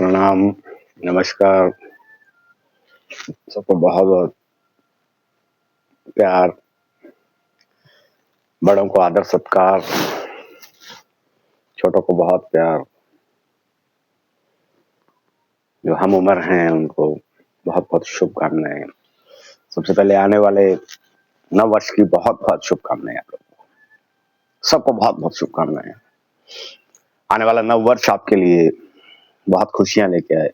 प्रणाम, नमस्कार, सबको बहुत-बहुत प्यार, बड़ों को आदर सत्कार, छोटों को बहुत प्यार, जो हम उम्र हैं उनको बहुत-बहुत शुभकामनाएँ। सबसे पहले आने वाले नव वर्ष की बहुत-बहुत शुभकामनाएँ आप लोगों को। सबको बहुत-बहुत शुभकामनाएँ। आने वाला नव वर्ष आपके लिए बहुत खुशियाँ लेके आए।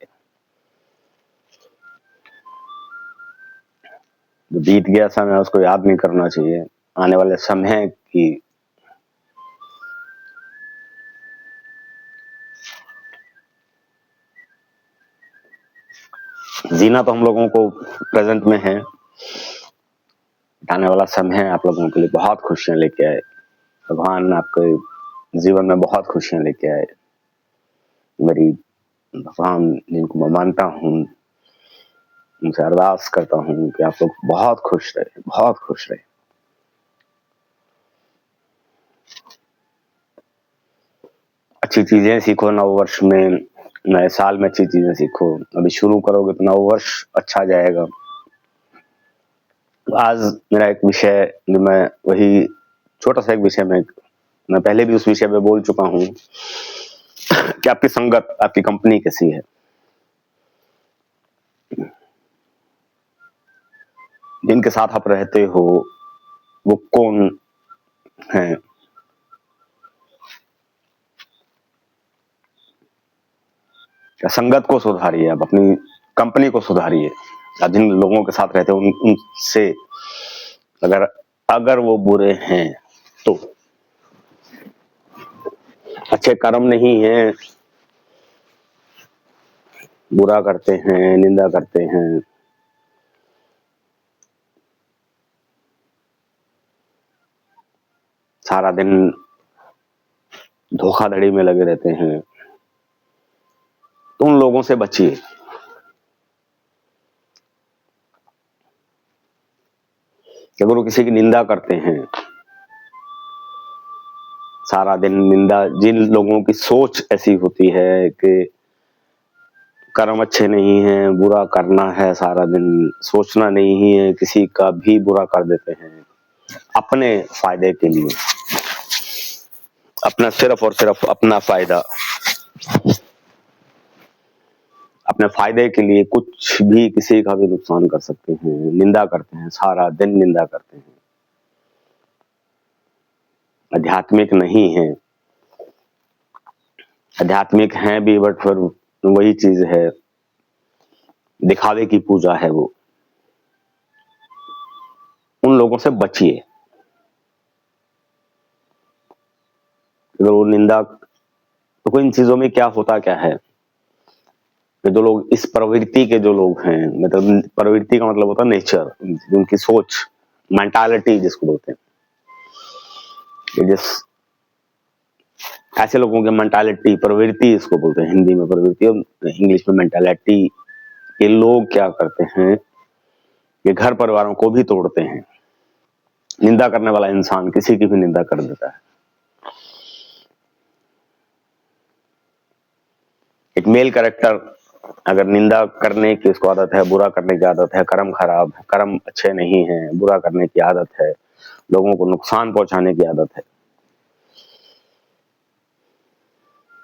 जो बीत गया समय उसको याद नहीं करना चाहिए। आने वाले समय की जीना तो हम लोगों को प्रेजेंट में है। आने वाला समय आप लोगों के लिए बहुत खुशियाँ लेके आए। भगवान आपके जीवन में बहुत खुशियाँ लेके आए। मेरी भगवान जिनको मैं मानता हूँ, उनसे अरदास करता हूँ कि आप लोग बहुत खुश रहे, बहुत खुश रहे। अच्छी चीजें सीखो नव वर्ष में, नए साल में अच्छी चीजें सीखो। अभी शुरू करोगे तो नव वर्ष अच्छा जाएगा। आज मेरा एक विषय जो मैं वही छोटा सा एक विषय में मैं पहले भी उस विषय पे बोल चुका हूँ कि आपकी संगत, आपकी कंपनी कैसी है, जिनके साथ आप रहते हो वो कौन है। संगत को सुधारिए, आप अपनी कंपनी को सुधारिए। आप जिन लोगों के साथ रहते हो उनसे अगर अगर वो बुरे हैं तो अच्छे कर्म नहीं है, बुरा करते हैं, निंदा करते हैं, सारा दिन धोखाधड़ी में लगे रहते हैं, तो उन लोगों से बचिए। अगर वो किसी की निंदा करते हैं, सारा दिन निंदा, जिन लोगों की सोच ऐसी होती है कि कर्म अच्छे नहीं है, बुरा करना है, सारा दिन सोचना नहीं है, किसी का भी बुरा कर देते हैं अपने फायदे के लिए, अपना सिर्फ और सिर्फ अपना फायदा, अपने फायदे के लिए कुछ भी, किसी का भी नुकसान कर सकते हैं। निंदा करते हैं, सारा दिन निंदा करते हैं, आध्यात्मिक नहीं है। आध्यात्मिक है भी बट फिर वही चीज है, दिखावे की पूजा है वो। उन लोगों से बचिए। अगर वो निंदा, तो इन चीजों में क्या होता क्या है कि जो लोग इस प्रवृत्ति के जो लोग हैं, मतलब प्रवृत्ति का मतलब होता है नेचर, उनकी सोच, मेंटालिटी जिसको बोलते हैं, जिस ऐसे लोगों की मेंटालिटी, प्रवृत्ति इसको बोलते हैं हिंदी में प्रवृत्ति, और इंग्लिश में मेंटालिटी के लोग क्या करते हैं कि घर परिवारों को भी तोड़ते हैं। निंदा करने वाला इंसान किसी की भी निंदा कर देता है। एक मेल कैरेक्टर अगर निंदा करने की उसको आदत है, बुरा करने की आदत है, कर्म खराब है, कर्म अच्छे नहीं है, बुरा करने की आदत है, लोगों को नुकसान पहुंचाने की आदत है,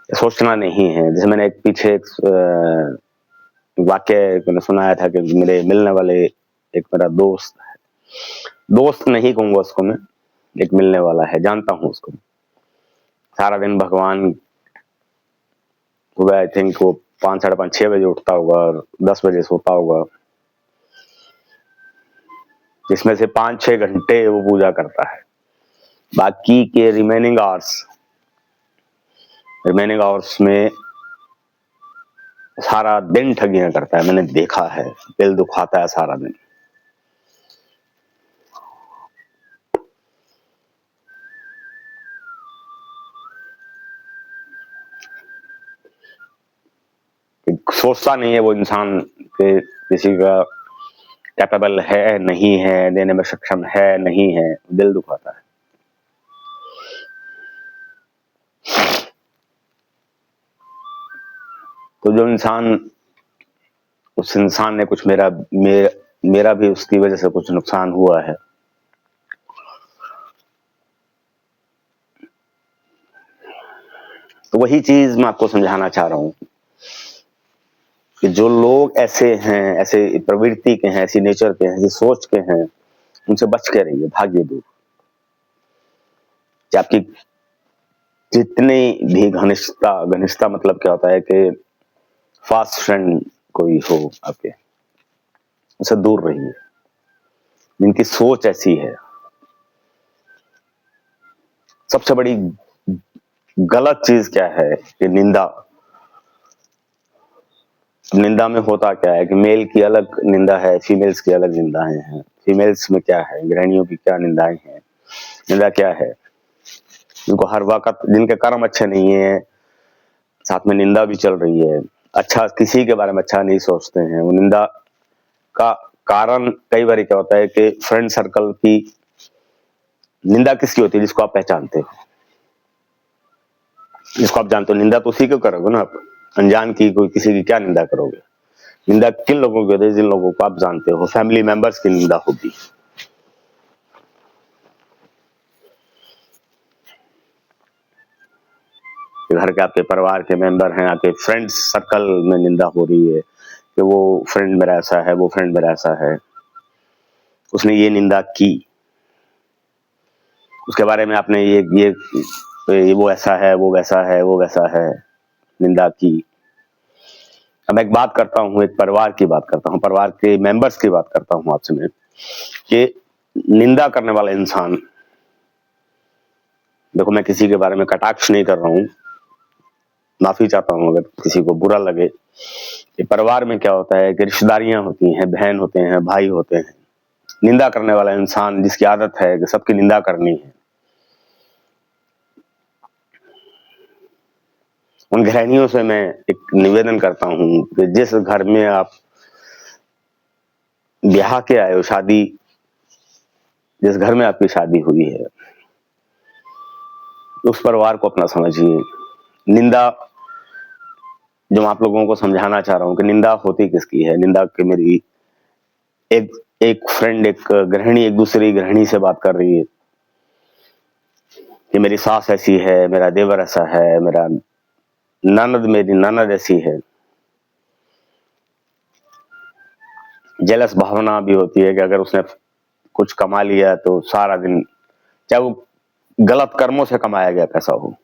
सोचना नहीं है। जैसे मैंने एक पीछे एक वाक्य मैंने सुनाया था कि मेरे मिलने वाले एक मेरा दोस्त है, दोस्त नहीं कहूंगा उसको मैं, एक मिलने वाला है, जानता हूं उसको। सारा दिन भगवान, सुबह आई थिंक वो 5, 5:30, 6 बजे उठता होगा और 10 बजे सोता होगा, जिसमें से 5-6 घंटे वो पूजा करता है। बाकी के रिमेनिंग आवर्स में सारा दिन ठगियां करता है। मैंने देखा है, दिल दुखाता है सारा दिन। सोचता नहीं है वो इंसान कि किसी का कैपेबल है नहीं है, देने में सक्षम है नहीं है, दिल दुखाता है। तो जो इंसान, उस इंसान ने कुछ मेरा भी उसकी वजह से कुछ नुकसान हुआ है, तो वही चीज मैं आपको समझाना चाह रहा हूं कि जो लोग ऐसे हैं, ऐसे प्रवृत्ति के हैं, ऐसी नेचर के हैं, ऐसी सोच के हैं, उनसे बच के रहिए, भागिए दूर। कि आपकी जितनी भी घनिष्ठता मतलब क्या होता है कि फास्ट फ्रेंड कोई हो आपके, उससे दूर रहिए। जिनकी सोच ऐसी है, सबसे बड़ी गलत चीज क्या है कि निंदा में होता क्या है कि मेल की अलग निंदा है, फीमेल्स की अलग निंदाएं हैं। फीमेल्स में क्या है, गृहिणियों की क्या निंदाएं हैं, निंदा क्या है, जिनको हर वक्त, जिनके कर्म अच्छे नहीं है, साथ में निंदा भी चल रही है, अच्छा किसी के बारे में अच्छा नहीं सोचते हैं। वो निंदा का कारण कई बार क्या होता है कि फ्रेंड सर्कल की निंदा किसकी होती है, जिसको आप पहचानते हो, जिसको आप जानते हो। निंदा तो उसी को करोगे ना आप, अनजान की कोई किसी की क्या निंदा करोगे। निंदा किन लोगों की होती है, जिन लोगों को आप जानते हो। फैमिली मेंबर्स की निंदा होगी, घर के आपके परिवार के मेंबर हैं, आपके फ्रेंड्स सर्कल में निंदा हो रही है कि वो फ्रेंड मेरा ऐसा है, वो फ्रेंड मेरा ऐसा है, उसने ये निंदा की, उसके बारे में आपने ये वो ऐसा है, वो वैसा है, वो वैसा है, निंदा की। अब एक बात करता हूँ, एक परिवार की बात करता हूँ, परिवार के मेंबर्स की बात करता हूँ आपसे मैं, कि निंदा करने वाला इंसान, देखो मैं किसी के बारे में कटाक्ष नहीं कर रहा हूँ, माफी चाहता हूँ अगर किसी को बुरा लगे। कि परिवार में क्या होता है कि रिश्तेदारियां होती हैं, बहन होते हैं, भाई होते हैं। निंदा करने वाला इंसान, जिसकी आदत है कि सबकी निंदा करनी है, उन गृहिणियों से मैं एक निवेदन करता हूं कि जिस घर में आप ब्याह के आए हो, जिस घर में आपकी शादी हुई है, उस परिवार को अपना समझिए। निंदा, जो मैं आप लोगों को समझाना चाह रहा हूं कि निंदा होती किसकी है। निंदा कि मेरी एक फ्रेंड, एक गृहिणी एक दूसरी गृहिणी से बात कर रही है कि मेरी सास ऐसी है, मेरा देवर ऐसा है, मेरी ननद ऐसी है। जेलस भावना भी होती है कि अगर उसने कुछ कमा लिया तो सारा दिन, चाहे वो गलत कर्मों से कमाया गया पैसा हो,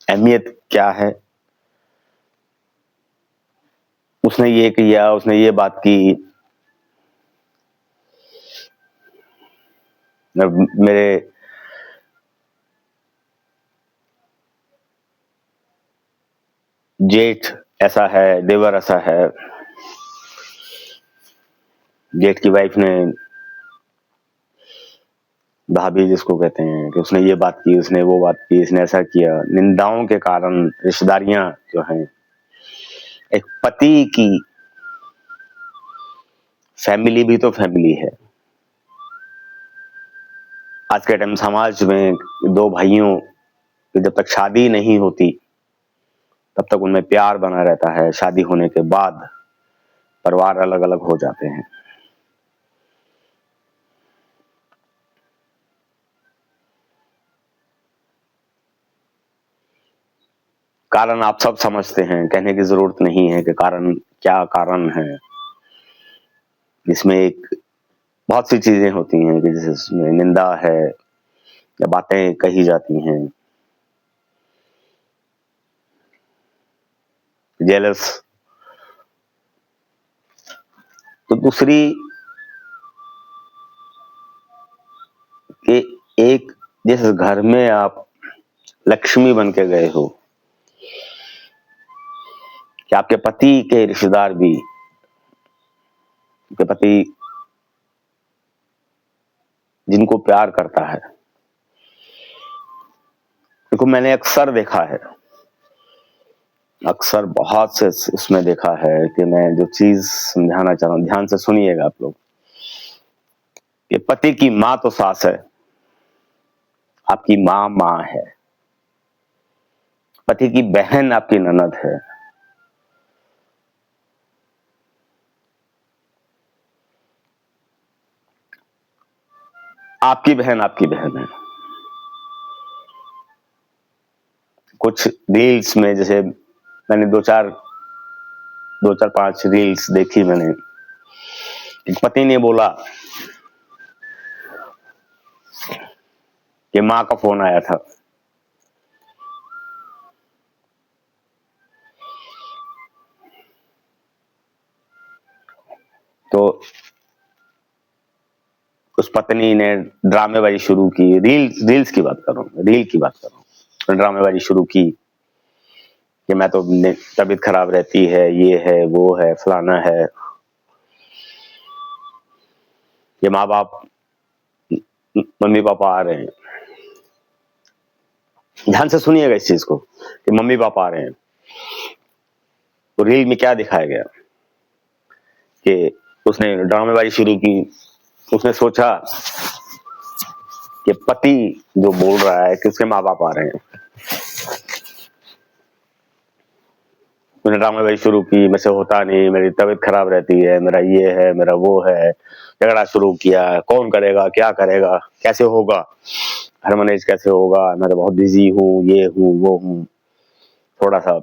अहमियत क्या है, उसने ये किया, उसने ये बात की। मेरे जेठ ऐसा है, देवर ऐसा है, जेठ की वाइफ ने, भाभी जिसको कहते हैं, कि उसने ये बात की, उसने वो बात की, इसने ऐसा किया। निंदाओं के कारण रिश्तेदारियां जो हैं, एक पति की फैमिली भी तो फैमिली है। आज के टाइम समाज में दो भाइयों की जब तक शादी नहीं होती तब तक उनमें प्यार बना रहता है। शादी होने के बाद परिवार अलग अलग हो जाते हैं। कारण आप सब समझते हैं, कहने की जरूरत नहीं है कि कारण क्या कारण है। इसमें एक बहुत सी चीजें होती हैं कि जिसमें निंदा है या बातें कही जाती हैं, जेलस। तो दूसरी कि एक, जिस घर में आप लक्ष्मी बन के गए हो, कि आपके पति के रिश्तेदार भी, आपके पति जिनको प्यार करता है, देखो मैंने अक्सर देखा है, अक्सर बहुत से इसमें देखा है कि मैं जो चीज समझाना चाह रहा हूं, ध्यान से सुनिएगा आप लोग। कि पति की माँ तो सास है, आपकी माँ माँ है, पति की बहन आपकी ननद है, आपकी बहन है। कुछ रील्स में जैसे मैंने दो चार 5 रील्स देखी मैंने, एक पति ने बोला कि माँ का फोन आया था, तो उस पत्नी ने ड्रामेबाजी शुरू की। रील्स की बात कर रहा हूँ, रील की बात कर रहा हूँ। ड्रामेबाजी शुरू की कि मैं तो तबीयत खराब रहती है, ये है वो है फलाना है, ये माँ बाप मम्मी पापा आ रहे हैं। ध्यान से सुनिएगा इस चीज को कि मम्मी पापा आ रहे हैं। तो रील में क्या दिखाया गया कि उसने ड्रामेबाजी शुरू की। उसने सोचा कि पति जो बोल रहा है कि उसके माँ बाप आ रहे हैं, उसने ड्रामेबाजी शुरू की, मेरे से होता नहीं, मेरी तबीयत खराब रहती है, मेरा ये है, मेरा वो है, झगड़ा शुरू किया, कौन करेगा, क्या करेगा, कैसे होगा, घर मैनेज कैसे होगा, मैं तो बहुत बिजी हूँ, ये हूँ वो हूँ। थोड़ा सा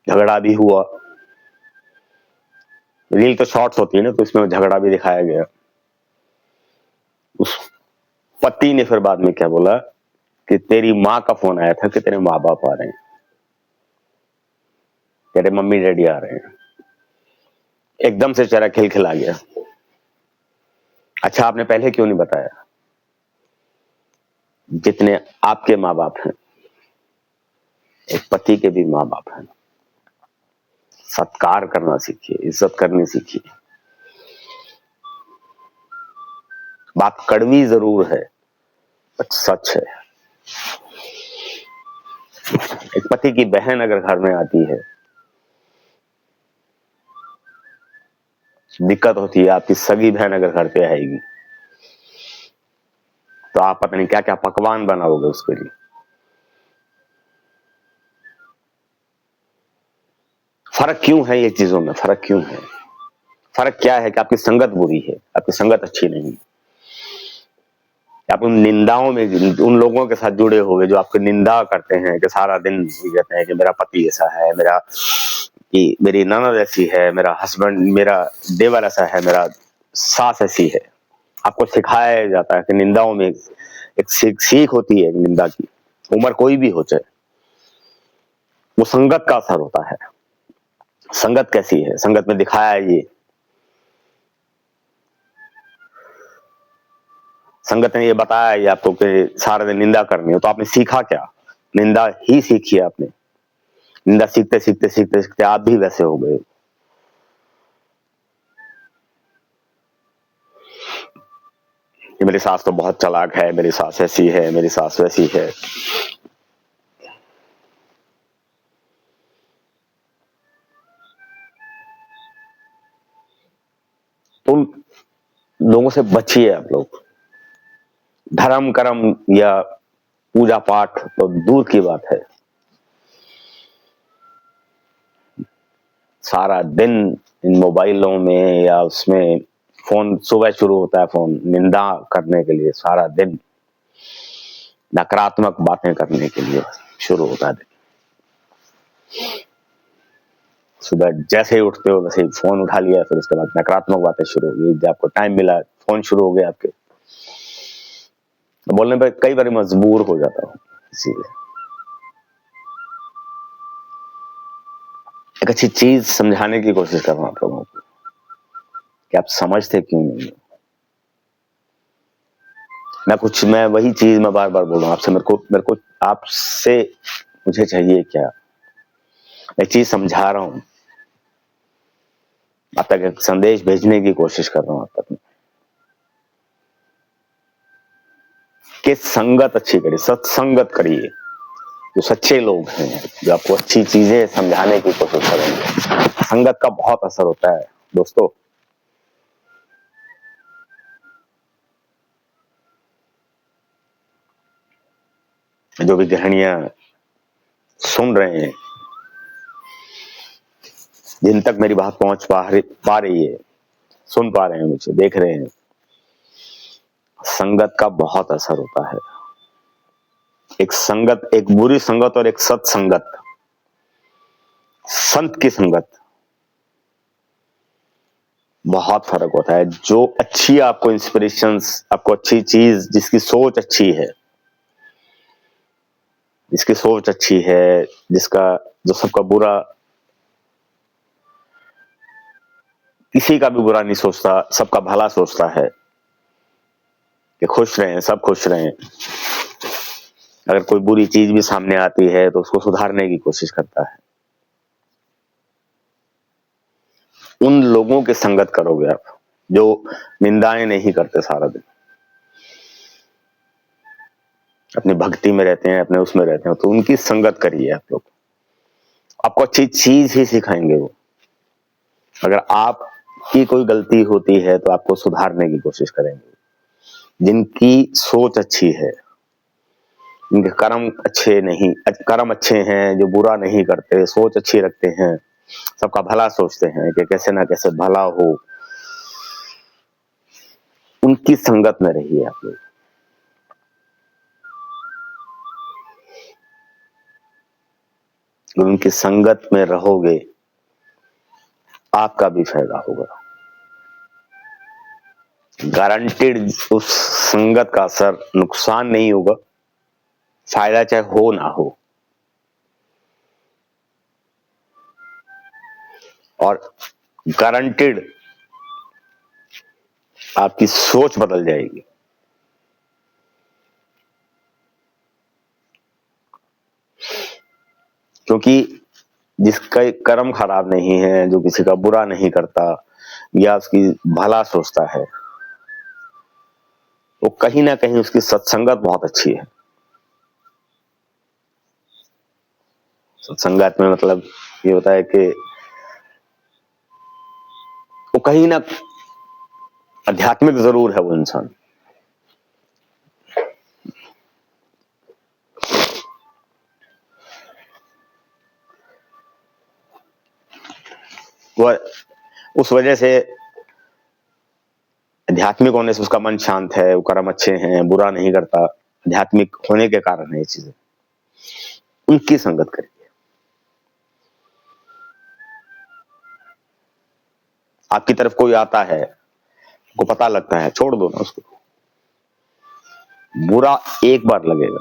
झगड़ा भी हुआ। रील तो शॉर्ट्स होती है ना, तो इसमें झगड़ा भी दिखाया गया। उस पति ने फिर बाद में क्या बोला कि तेरी माँ का फोन आया था कि तेरे माँ बाप आ रहे हैं, तेरे मम्मी डैडी आ रहे हैं। एकदम से चेहरा खिलखिला गया। अच्छा, आपने पहले क्यों नहीं बताया? जितने आपके माँ बाप हैं, एक पति के भी माँ बाप हैं। सत्कार करना सीखिए, इज्जत करनी सीखिए। बात कड़वी जरूर है, बट सच है। एक पति की बहन अगर घर में आती है, दिक्कत होती है। आपकी सगी बहन अगर घर पे आएगी तो आप पता नहीं क्या क्या पकवान बनाओगे उसके लिए। फर्क क्यों है ये चीजों में? फर्क क्यों है? फर्क क्या है कि आपकी संगत बुरी है, आपकी संगत अच्छी नहीं। आप उन निंदाओं में, उन लोगों के साथ जुड़े हुए जो आपकी निंदा करते हैं, कि सारा दिन कहते हैं कि मेरा पति ऐसा है, कि मेरी ननद ऐसी है, मेरा हस्बैंड, मेरा देवर ऐसा है, मेरा सास ऐसी है। आपको सिखाया जाता है कि निंदाओं में एक सीख होती है निंदा की, उम्र कोई भी हो चाहे। वो संगत का असर होता है। संगत कैसी है? संगत में दिखाया है ये, संगत ने ये बताया ये आपको कि सारा दिन निंदा करनी है, तो आपने सीखा क्या? निंदा ही सीखी है आपने। निंदा सीखते सीखते सीखते सीखते आप भी वैसे हो गए। कि मेरी सास तो बहुत चालाक है, मेरी सास ऐसी है, मेरी सास वैसी है। तो उन लोगों से बचिए आप लोग। धर्म कर्म या पूजा पाठ तो दूर की बात है। सारा दिन इन मोबाइलों में या उसमें, फोन सुबह शुरू होता है, फोन निंदा करने के लिए, सारा दिन नकारात्मक बातें करने के लिए शुरू होता है। सुबह जैसे ही उठते हो वैसे ही फोन उठा लिया, फिर उसके बाद नकारात्मक बातें शुरू हो गई। जब आपको टाइम मिला फोन शुरू हो गया आपके। बोलने पर कई बार मजबूर हो जाता हूँ। इसीलिए एक अच्छी चीज समझाने की कोशिश कर रहा हूँ आप लोगों को कि आप समझते क्यों नहीं हो। मैं वही चीज मैं बार बार बोल रहा हूँ आपसे। मेरे को आपसे मुझे चाहिए क्या? एक चीज समझा रहा हूँ, आप तक एक संदेश भेजने की कोशिश कर रहा हूँ आप तक कि संगत अच्छी करिए, सत्संगत करिए। जो सच्चे लोग हैं, जो आपको अच्छी चीजें समझाने की कोशिश करेंगे। संगत का बहुत असर होता है दोस्तों। जो भी गृहणियां सुन रहे हैं, जिन तक मेरी बात पहुंच पा रही है, सुन पा रहे हैं मुझे, देख रहे हैं, संगत का बहुत असर होता है। एक संगत, एक बुरी संगत और एक सत्संगत, संत की संगत, बहुत फर्क होता है। जो अच्छी आपको इंस्पिरेशंस, आपको अच्छी चीज, जिसकी सोच अच्छी है, जिसकी सोच अच्छी है, जो सबका बुरा, किसी का भी बुरा नहीं सोचता, सबका भला सोचता है कि खुश रहें, सब खुश रहें। अगर कोई बुरी चीज भी सामने आती है तो उसको सुधारने की कोशिश करता है। उन लोगों की संगत करोगे आप जो निंदाएं नहीं करते सारा दिन, अपनी भक्ति में रहते हैं, अपने उसमें रहते हैं, तो उनकी संगत करिए आप लोग। आपको अच्छी चीज ही सिखाएंगे वो। अगर आपकी कोई गलती होती है तो आपको सुधारने की कोशिश करेंगे। जिनकी सोच अच्छी है, जिनके कर्म अच्छे हैं, जो बुरा नहीं करते, सोच अच्छी रखते हैं, सबका भला सोचते हैं कि कैसे ना कैसे भला हो, उनकी संगत में रहिए आप लोग। उनकी संगत में रहोगे, आपका भी फायदा होगा, गारंटेड। उस संगत का असर नुकसान नहीं होगा, फायदा चाहे हो ना हो। और गारंटेड आपकी सोच बदल जाएगी। क्योंकि जिसका कर्म खराब नहीं है, जो किसी का बुरा नहीं करता या उसकी भला सोचता है, वो कहीं ना कहीं उसकी सत्संगत बहुत अच्छी है। सत्संगत में मतलब ये होता है कि वो कहीं ना आध्यात्मिक जरूर है वो इंसान। वह उस वजह से आध्यात्मिक होने से उसका मन शांत है, वो कर्म अच्छे हैं, बुरा नहीं करता, आध्यात्मिक होने के कारण है ये चीजें। उनकी संगत करिए। आपकी तरफ कोई आता है, को पता लगता है, छोड़ दो ना उसको। बुरा एक बार लगेगा,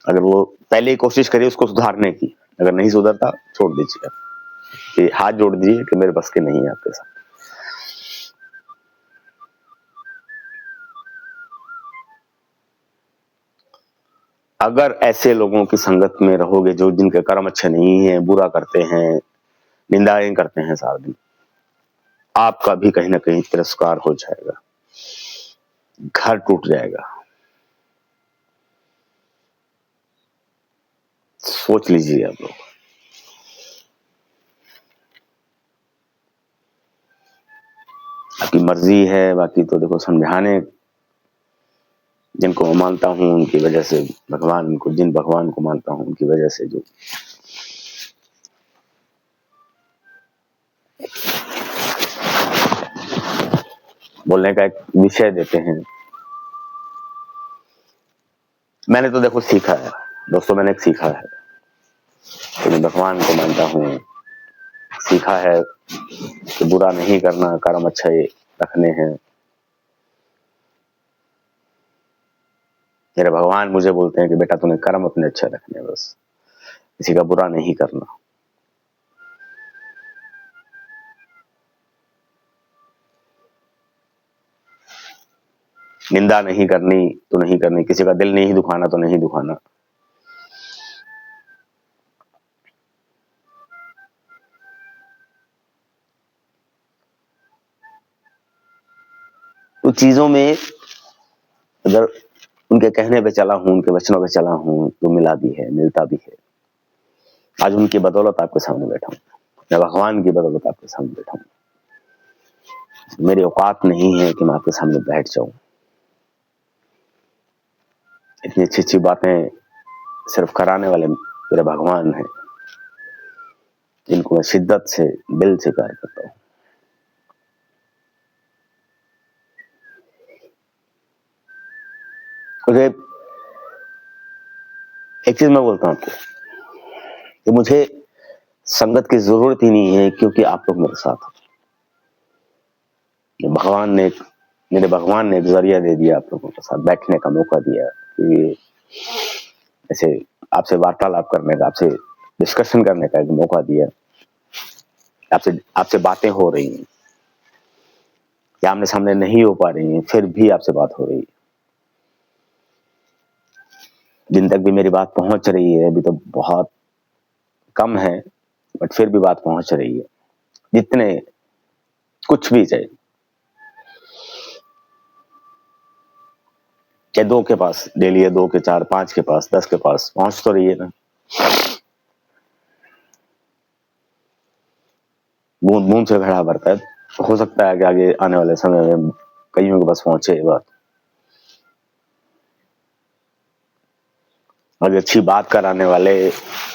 अगर वो पहले ही कोशिश करिए उसको सुधारने की, अगर नहीं सुधरता छोड़ दीजिए, कि हाथ जोड़ दीजिए कि मेरे बस के नहीं है आपके साथ। अगर ऐसे लोगों की संगत में रहोगे जो जिनके कर्म अच्छे नहीं है, बुरा करते हैं, निंदाएं करते हैं सारा दिन, आपका भी कहीं ना कहीं तिरस्कार हो जाएगा, घर टूट जाएगा। सोच लीजिए आप लोग। आपकी मर्जी है, बाकी तो देखो समझाने, जिनको मैं मानता हूं उनकी वजह से, भगवान को, जिन भगवान को मानता हूं उनकी वजह से जो बोलने का एक विषय देते हैं। मैंने तो देखो सीखा है दोस्तों, मैंने सीखा है कि मैं भगवान को मानता हूँ, सीखा है कि बुरा नहीं करना, कर्म अच्छे रखने हैं। मेरे भगवान मुझे बोलते हैं कि बेटा तूने कर्म अपने अच्छे रखने, बस किसी का बुरा नहीं करना। निंदा नहीं करनी तो नहीं करनी, किसी का दिल नहीं दुखाना तो नहीं दुखाना। तो चीजों में अगर उनके कहने पे चला हूं, उनके वचनों पे चला हूं, तो मिला भी है, मिलता भी है। आज उनकी बदौलत आपके सामने बैठा हूं, मैं भगवान की बदौलत आपके सामने बैठा हूं। मेरी औकात नहीं है कि मैं आपके सामने बैठ जाऊं। इतनी अच्छी अच्छी बातें सिर्फ कराने वाले मेरे भगवान हैं, जिनको मैं शिद्दत से दिल से प्यार करता हूँ। मुझे एक चीज मैं बोलता हूँ आपको कि मुझे संगत की जरूरत ही नहीं है, क्योंकि आप लोग मेरे साथ हो। मेरे भगवान ने एक जरिया दे दिया, आप लोगों के साथ बैठने का मौका दिया, कि ऐसे आपसे वार्तालाप करने का, आपसे डिस्कशन करने का एक मौका दिया। आपसे बातें हो रही हैं, या आमने सामने नहीं हो पा रही हैं, फिर भी आपसे बात हो रही है। जिन तक भी मेरी बात पहुंच रही है, अभी तो बहुत कम है, बट फिर भी बात पहुंच रही है। जितने कुछ भी चाहिए, चाहे 2 के पास डेली है, 2 के 4, 5 के पास, 10 के पास पहुंच तो रही है ना। बूंद बूंद से घड़ा भरता है। हो सकता है कि आगे आने वाले समय में कईयों के पास पहुंचे बात। और अच्छी बात कराने वाले